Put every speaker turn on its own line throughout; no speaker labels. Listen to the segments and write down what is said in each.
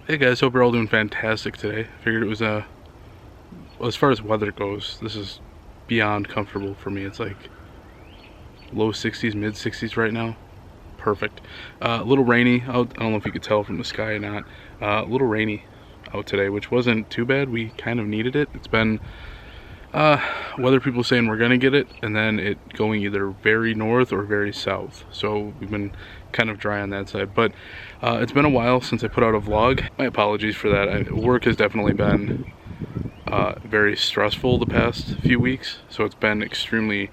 Hey guys, hope you're all doing fantastic today. Figured it was well, as far as weather goes, this is beyond comfortable for me. It's like low 60s, mid 60s right now. Perfect. A little rainy out. I don't know if you could tell from the sky or not. A little rainy out today, which wasn't too bad. We kind of needed it. It's been weather people saying we're gonna get it, and then it going either very north or very south. So we've been kind of dry on that side. But it's been a while since I put out a vlog. My apologies for that. Work has definitely been very stressful the past few weeks, so it's been extremely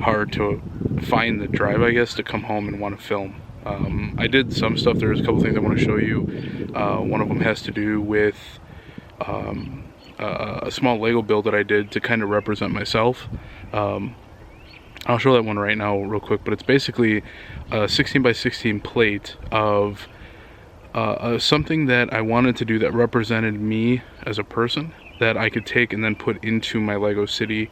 hard to find the drive, I guess, to come home and want to film. I did some stuff. There's a couple things I want to show you. One of them has to do with a small Lego build that I did to kind of represent myself. I'll show that one right now real quick, but it's basically a 16 by 16 plate of something that I wanted to do that represented me as a person, that I could take and then put into my Lego City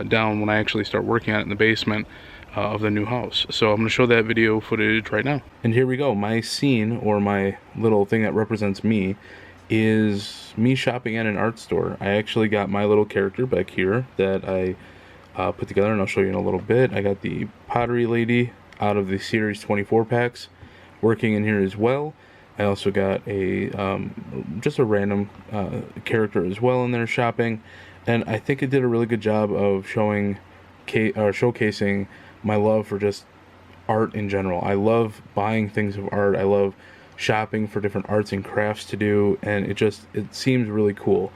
down when I actually start working on it in the basement of the new house. So I'm going to show that video footage right now. And here we go. My scene, or my little thing that represents me, is me shopping at an art store. I actually got my little character back here that I put together, and I'll show you in a little bit. I got the pottery lady out of the series 24 packs working in here as well. I also got a just a random character as well in there shopping, and I think it did a really good job of showcasing my love for just art in general. I love buying things of art. I love shopping for different arts and crafts to do, and it seems really cool.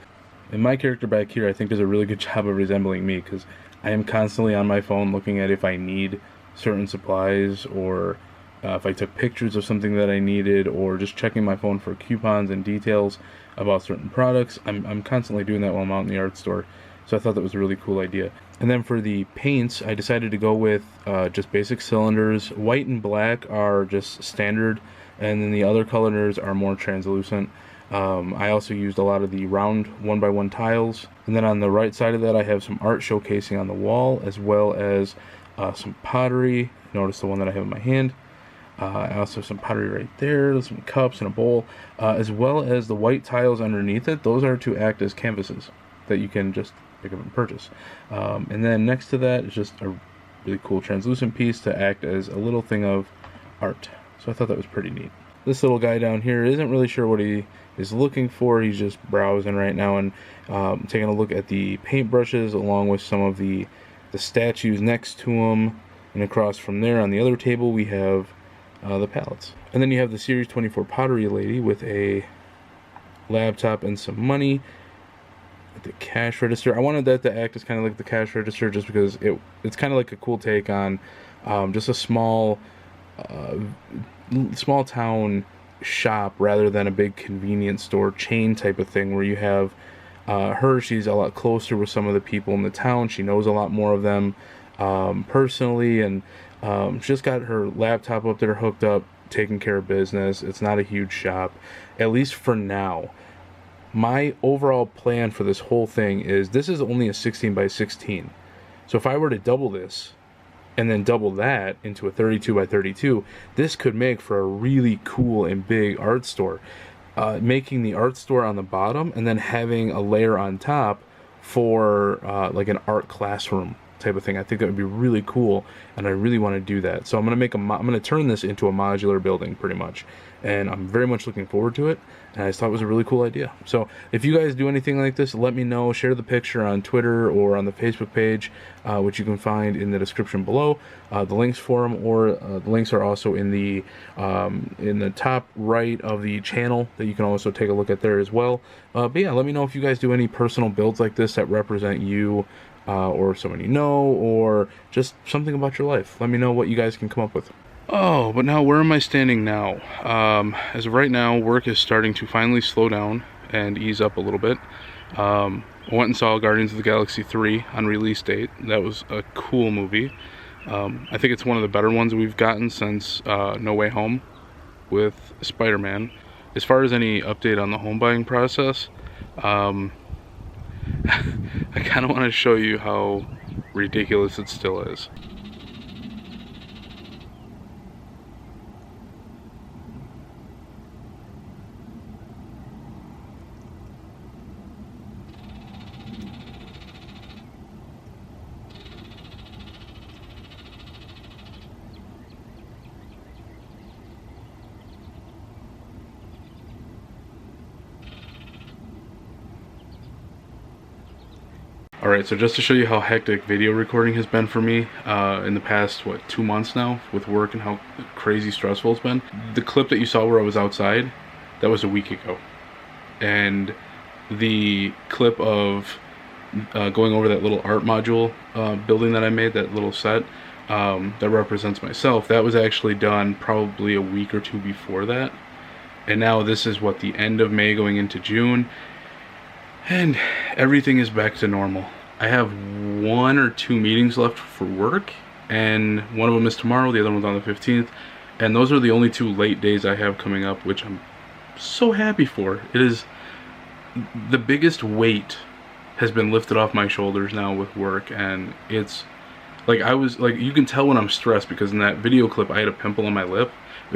And my character back here, I think, does a really good job of resembling me, because I am constantly on my phone looking at if I need certain supplies, or if I took pictures of something that I needed, or just checking my phone for coupons and details about certain products. I'm constantly doing that while I'm out in the art store, so I thought that was a really cool idea. And then for the paints, I decided to go with just basic cylinders. White and black are just standard, and then the other colors are more translucent. I also used a lot of the round 1x1 tiles, and then on the right side of that I have some art showcasing on the wall, as well as some pottery. Notice the one that I have in my hand. I also have some pottery right there, some cups and a bowl, as well as the white tiles underneath it. Those are to act as canvases that you can just pick up and purchase. And then next to that is just a really cool translucent piece to act as a little thing of art. So I thought that was pretty neat. This little guy down here isn't really sure what he is looking for. He's just browsing right now and taking a look at the paintbrushes, along with some of the statues next to him. And across from there on the other table we have the pallets. And then you have the Series 24 pottery lady with a laptop and some money at the cash register. I wanted that to act as kind of like the cash register, just because it's kind of like a cool take on just a small town shop, rather than a big convenience store chain type of thing, where you have she's a lot closer with some of the people in the town. She knows a lot more of them personally, and she's just got her laptop up there hooked up, taking care of business. It's not a huge shop, at least for now. My overall plan for this whole thing is, this is only a 16 by 16. So if I were to double this and then double that into a 32 by 32, this could make for a really cool and big art store. Making the art store on the bottom and then having a layer on top for like an art classroom type of thing. I think that would be really cool, and I really want to do that. So I'm gonna turn this into a modular building pretty much, and I'm very much looking forward to it, and I just thought it was a really cool idea. So if you guys do anything like this, let me know. Share the picture on Twitter or on the Facebook page, which you can find in the description below. The links for them, or the links are also in the top right of the channel, that you can also take a look at there as well. But yeah, let me know if you guys do any personal builds like this that represent you, or someone you know, or just something about your life. Let me know what you guys can come up with. Oh, but now where am I standing now? As of right now, work is starting to finally slow down and ease up a little bit. I went and saw Guardians of the Galaxy 3 on release date. That was a cool movie. I think it's one of the better ones we've gotten since No Way Home with Spider-Man. As far as any update on the home buying process, I kind of want to show you how ridiculous it still is. Alright, so just to show you how hectic video recording has been for me in the past, 2 months now with work and how crazy stressful it's been. The clip that you saw where I was outside, that was a week ago. And the clip of going over that little art module building that I made, that little set that represents myself, that was actually done probably a week or two before that. And now this is what, the end of May going into June. And everything is back to normal. I have 1 or 2 meetings left for work, and one of them is tomorrow, the other one's on the 15th, and those are the only 2 late days I have coming up, which I'm so happy for. It is the biggest weight has been lifted off my shoulders now with work, and it's like, you can tell when I'm stressed, because in that video clip I had a pimple on my lip.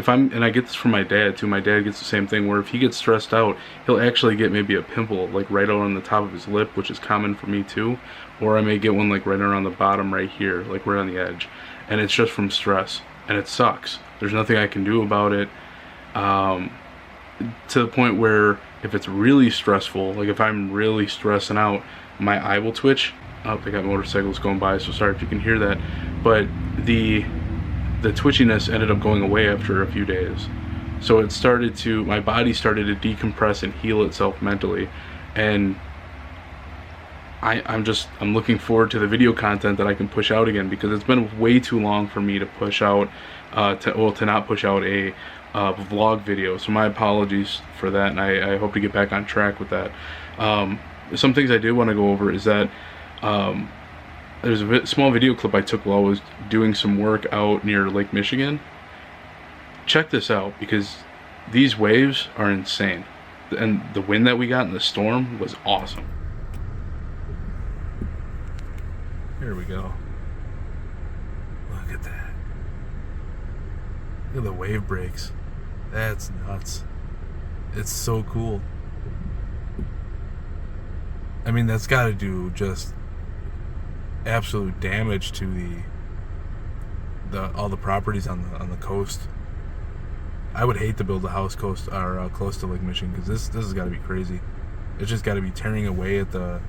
And I get this from my dad too. My dad gets the same thing, where if he gets stressed out, he'll actually get maybe a pimple like right out on the top of his lip, which is common for me too. Or I may get one like right around the bottom right here, like right on the edge. And it's just from stress, and it sucks. There's nothing I can do about it. To the point where if it's really stressful, like if I'm really stressing out, my eye will twitch. Oh, they got motorcycles going by, so sorry if you can hear that. But the twitchiness ended up going away after a few days. So it started to, my body started to decompress and heal itself mentally. And I'm looking forward to the video content that I can push out again, because it's been way too long for me to push out, to not push out a vlog video. So my apologies for that, and I hope to get back on track with that. Some things I did want to go over is that there's a small video clip I took while I was doing some work out near Lake Michigan. Check this out, because these waves are insane. And the wind that we got in the storm was awesome. Here we go. Look at that. Look at the wave breaks. That's nuts. It's so cool. I mean, that's got to do just absolute damage to all the properties on the coast. I would hate to build a house close to Lake Michigan, because this has got to be crazy. It's just got to be tearing away at the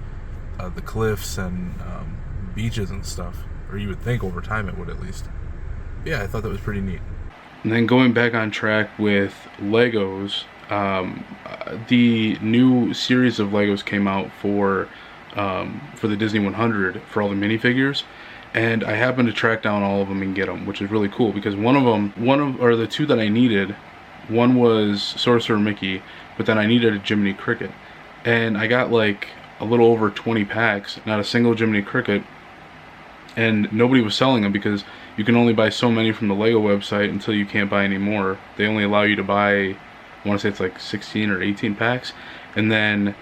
cliffs and beaches and stuff, or you would think over time it would, at least. Yeah, I thought that was pretty neat. And then going back on track with Legos, the new series of Legos came out for the Disney 100 for all the minifigures, and I happened to track down all of them and get them, which is really cool, because the 2 that I needed, one was Sorcerer Mickey, but then I needed a Jiminy Cricket, and I got like a little over 20 packs, not a single Jiminy Cricket, and nobody was selling them, because you can only buy so many from the Lego website until you can't buy any more. They only allow you to buy, I want to say it's like 16 or 18 packs, and then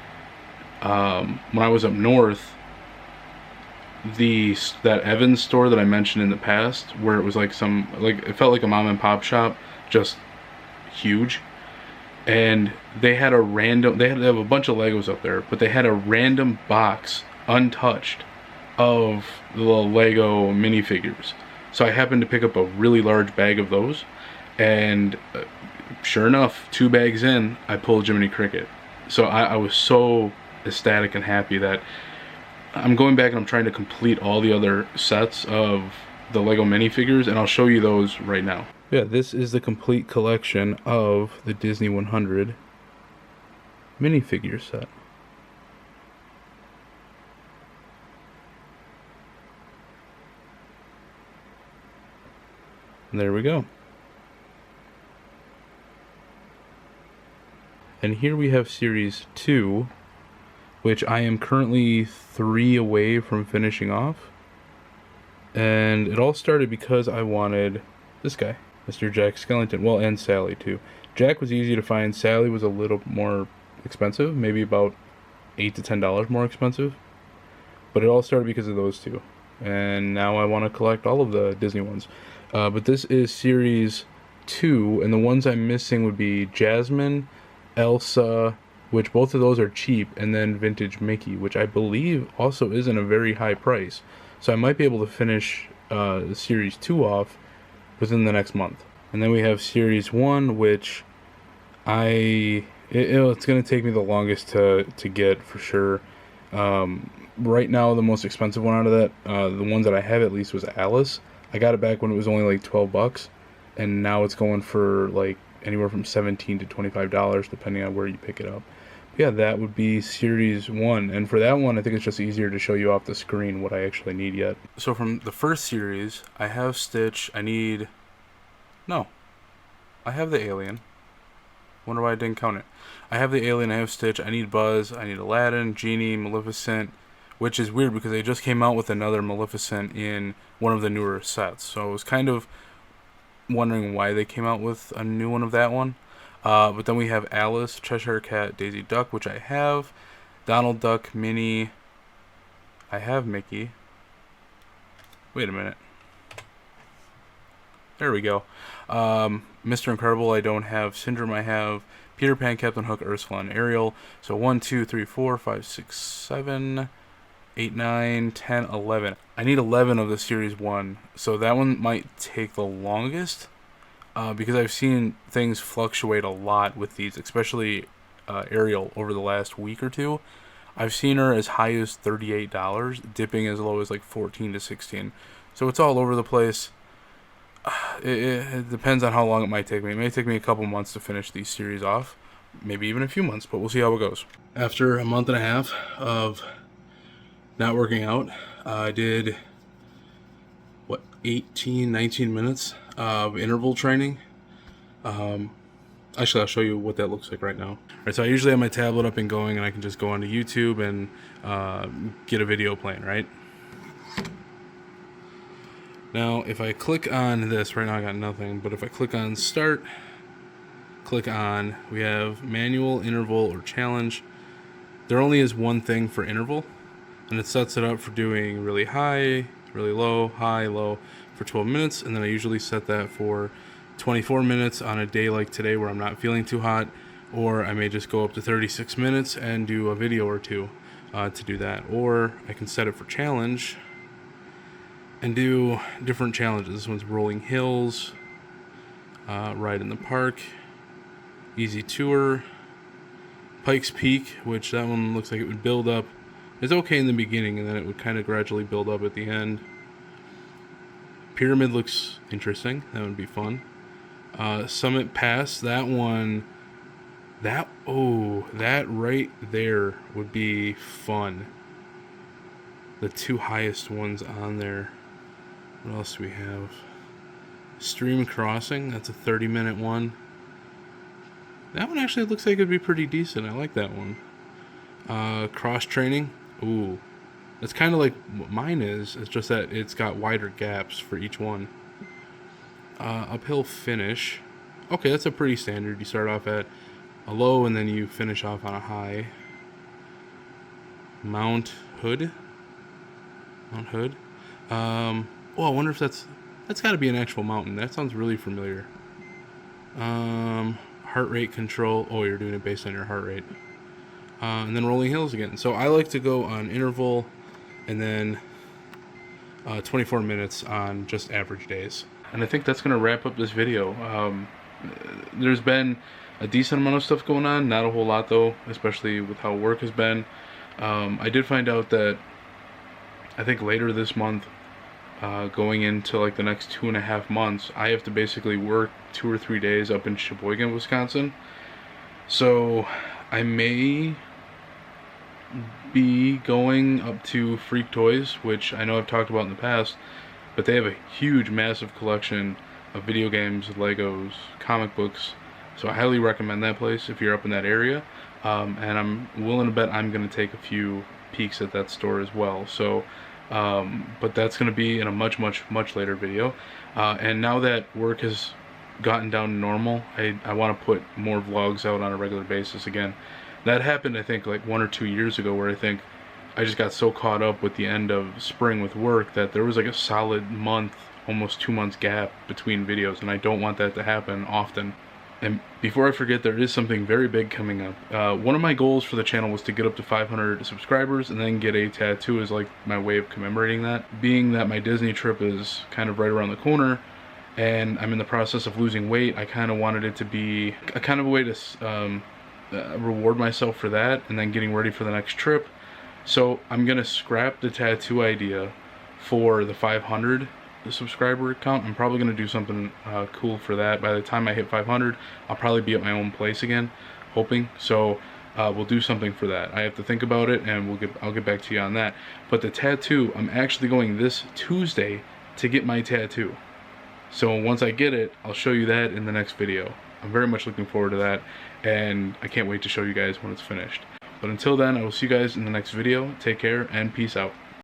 when I was up north, that Evans store that I mentioned in the past, where it was like it felt like a mom and pop shop, just huge, and they have a bunch of Legos up there, but they had a random box, untouched, of the little Lego minifigures. So I happened to pick up a really large bag of those, and sure enough, 2 bags in, I pulled Jiminy Cricket. So I was so ecstatic and happy that I'm going back and I'm trying to complete all the other sets of the Lego minifigures, and I'll show you those right now. Yeah, this is the complete collection of the Disney 100 minifigure set. And there we go. And here we have Series 2, which I am currently 3 away from finishing off. And it all started because I wanted this guy, Mr. Jack Skellington. Well, and Sally too. Jack was easy to find. Sally was a little more expensive, maybe about $8 to $10 more expensive. But it all started because of those 2. And now I want to collect all of the Disney ones. But this is Series 2, and the ones I'm missing would be Jasmine, Elsa, which both of those are cheap, and then Vintage Mickey, which I believe also isn't a very high price. So I might be able to finish Series 2 off within the next month. And then we have Series 1, which it's going to take me the longest to get for sure. right now the most expensive one out of that, the ones that I have at least, was Alice. I got it back when it was only like $12, and now it's going for like anywhere from $17 to $25 depending on where you pick it up. But yeah, that would be Series 1, and for that one I think it's just easier to show you off the screen what I actually need yet. So from the first series, I have Stitch. I have the Alien. Wonder why I didn't count it. I have the Alien, I have Stitch, I need Buzz, I need Aladdin, Genie, Maleficent, which is weird because they just came out with another Maleficent in one of the newer sets. So I was kind of wondering why they came out with a new one of that one. But then we have Alice, Cheshire Cat, Daisy Duck, which I have, Donald Duck, Minnie, I have Mickey. Wait a minute. There we go. Mr. Incredible I don't have. Syndrome I have. Peter Pan, Captain Hook, Ursula, and Ariel. So 1, 2, 3, 4, 5, 6, 7, 8, 9, 10, 11. I need 11 of the Series 1. So that one might take the longest. Because I've seen things fluctuate a lot with these, especially Ariel over the last week or two. I've seen her as high as $38, dipping as low as like 14 to 16. So it's all over the place. It depends on how long it might take me. It may take me a couple months to finish these series off, maybe even a few months, but we'll see how it goes. After a month and a half of not working out, I did 18, 19 minutes of interval training. Actually, I'll show you what that looks like right now. All right, so I usually have my tablet up and going, and I can just go onto YouTube and get a video playing, right? Now, if I click on this, right now I got nothing, but if I click on Start, click on, we have Manual, Interval, or Challenge. There only is one thing for interval, and it sets it up for doing really high, really low, high, low for 12 minutes, and then I usually set that for 24 minutes on a day like today where I'm not feeling too hot, or I may just go up to 36 minutes and do a video or two to do that. Or I can set it for challenge and do different challenges. This one's Rolling Hills, Ride in the Park, Easy Tour, Pikes Peak, which that one looks like it would build up. It's okay in the beginning, and then it would kind of gradually build up at the end. Pyramid looks interesting. That would be fun. Summit Pass, that one, that right there would be fun. The two highest ones on there. What else do we have? Stream Crossing, that's a 30-minute one. That one actually looks like it'd be pretty decent. I like that one. Cross Training, ooh. That's kind of like what mine is. It's just that it's got wider gaps for each one. Uphill Finish. Okay, that's a pretty standard. You start off at a low and then you finish off on a high. Mount Hood. I wonder if that's got to be an actual mountain. That sounds really familiar. Heart rate control. Oh, you're doing it based on your heart rate. And then Rolling Hills again. So I like to go on interval, and then 24 minutes on just average days. And I think that's going to wrap up this video. There's been a decent amount of stuff going on. Not a whole lot, though, especially with how work has been. I did find out that I think later this month, going into like the next 2.5 months, I have to basically work 2 or 3 days up in Sheboygan, Wisconsin. So I may be going up to Freak Toys, which I know I've talked about in the past, but they have a huge, massive collection of video games, Legos, comic books. So I highly recommend that place if you're up in that area. And I'm willing to bet I'm going to take a few peeks at that store as well. So, but that's going to be in a much later video. And now that work has gotten down to normal, I want to put more vlogs out on a regular basis again. That happened, I think, like 1 or 2 years ago, where I think I just got so caught up with the end of spring with work that there was like a solid month, almost 2 months gap between videos, and I don't want that to happen often. And before I forget, there is something very big coming up. One of my goals for the channel was to get up to 500 subscribers and then get a tattoo as like my way of commemorating that. Being that my Disney trip is kind of right around the corner and I'm in the process of losing weight, I kind of wanted it to be a kind of a way to reward myself for that and then getting ready for the next trip. So I'm gonna scrap the tattoo idea for the 500 subscriber account. I'm probably gonna do something cool for that. By the time I hit 500, I'll probably be at my own place again, hoping. So we'll do something for that. I have to think about it, and I'll get back to you on that. But the tattoo, I'm actually going this Tuesday to get my tattoo. So once I get it, I'll show you that in the next video. I'm very much looking forward to that, and I can't wait to show you guys when it's finished. But until then, I will see you guys in the next video. Take care, and peace out.